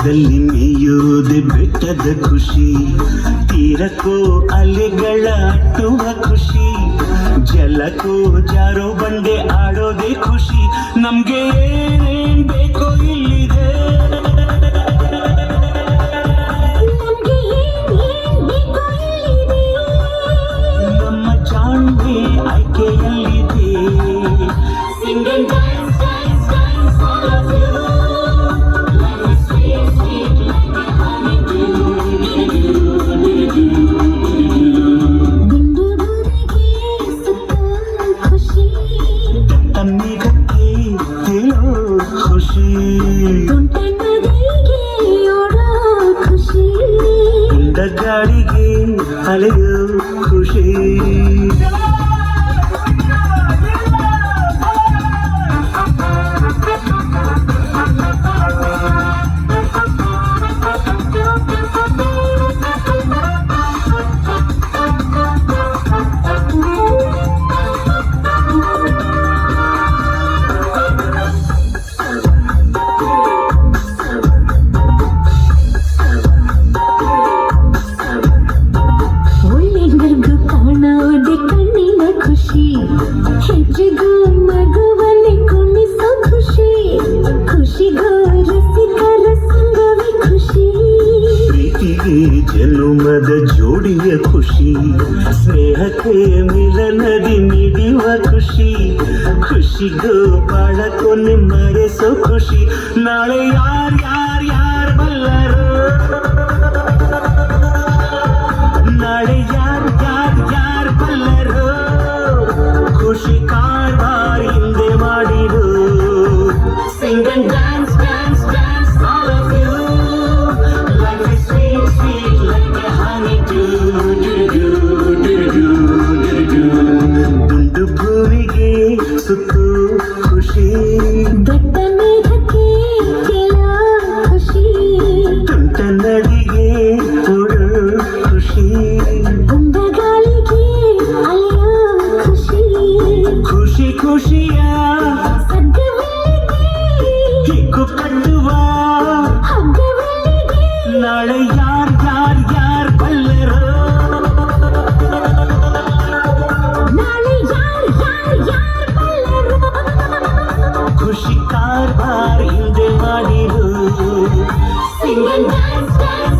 ಬೆಟ್ಟದಲ್ಲಿ ಮೇಯುವುದೇ ಬೆಟ್ಟದ ಖುಷಿ, ತೀರಕ್ಕೋ ಅಲೆಗಳ ಅಟ್ಟುವ ಖುಷಿ, ಜಲಕ್ಕೋ ಜಾರೋ ಬಂಡೆ ಆಡೋದೇ ಖುಷಿ. ನಮ್ಗೆ ಏನೇನ್ ಬೇಕೋ ಇಲ್ಲಿದೆ, ನಮ್ಮ ಜಾಣ್ಮೆ ಆಯ್ಕೆಯಲ್ಲಿದೆ. Sing and dance, dance, dance, all of you. Life is sweet, sweet like a honeydew. ಗುಂಡುಗುರಿಗೆ ಸುತ್ತ ಖುಷಿ, ತಮ್ಮಿಗಕ್ಕೆ ಹೇಳೋ ಖುಷಿ, ತುಂಟ ನದಿಗೆ ಓಡೋ ಖುಷಿ, ಗುಂಡ ಗಾಳಿಗೆ ಅಲೆಯೋ ಖುಷಿ. ಹೆಜ್ಜೆಗೂ ಮಗುವನ್ನೇ ಕುಣಿಸೋ ಖುಷಿ, ಖುಷಿಗೂ ರಸಿಕರ ಸಂಗವೇ ಖುಷಿ, ಪ್ರೀತಿಗೆ ಜನುಮದ ಜೋಡಿಯ ಖುಷಿ, ಸ್ನೇಹಕ್ಕೆ ಮಿಲನದಿ ಮಿಡಿಯುವ ಖುಷಿ, ಖುಷಿಗೂ ಬಾಳ ಕೊನೆ ಮರೆಸೋ ಖುಷಿ. ನಾಳೆ ಯಾರ್ ಬಲ್ಲರು, ನಾಳೆ ಯಾರ್ ಬಲ್ಲರು, ಖುಷಿ ಕಾರ್ಬಾರ್ ಹಿಂದೆ ಮಾಡಿರು. Sing and dance, dance, dance, all of you. Life is sweet, sweet like a honeydew. ದುಂಡು ಭೂಮಿಗೆ ಸುತ್ತು ಖುಷಿ, ದಟ್ಟ ಮೇಘಕ್ಕೆ ಕೆಲ ಖುಷಿ, ತುಂಟ ನದಿಗೆ ಓಡೋ ಖುಷಿ, ಗುಂಡ ಗಾಳಿಗೆ ಅಲೆಯೋ ಖುಷಿ, ಖುಷಿ ಖುಷಿಯ ಸಗ್ಗವೆಲ್ಲಿಗೆ ಹಿಗ್ಗು ಕಟ್ಟುವ ಹಗ್ಗವೆಲ್ಲಿಗೆ. ನಾಳೆ ಯಾರ್ ಬಲ್ಲರು, ನಾಳೆ ಯಾರ್ ಬಲ್ಲರು, ಖುಷಿ ಕಾರ್ಬಾರ್ ಹಿಂದೆ ಮಾಡಿರು. Sing and dance, dance.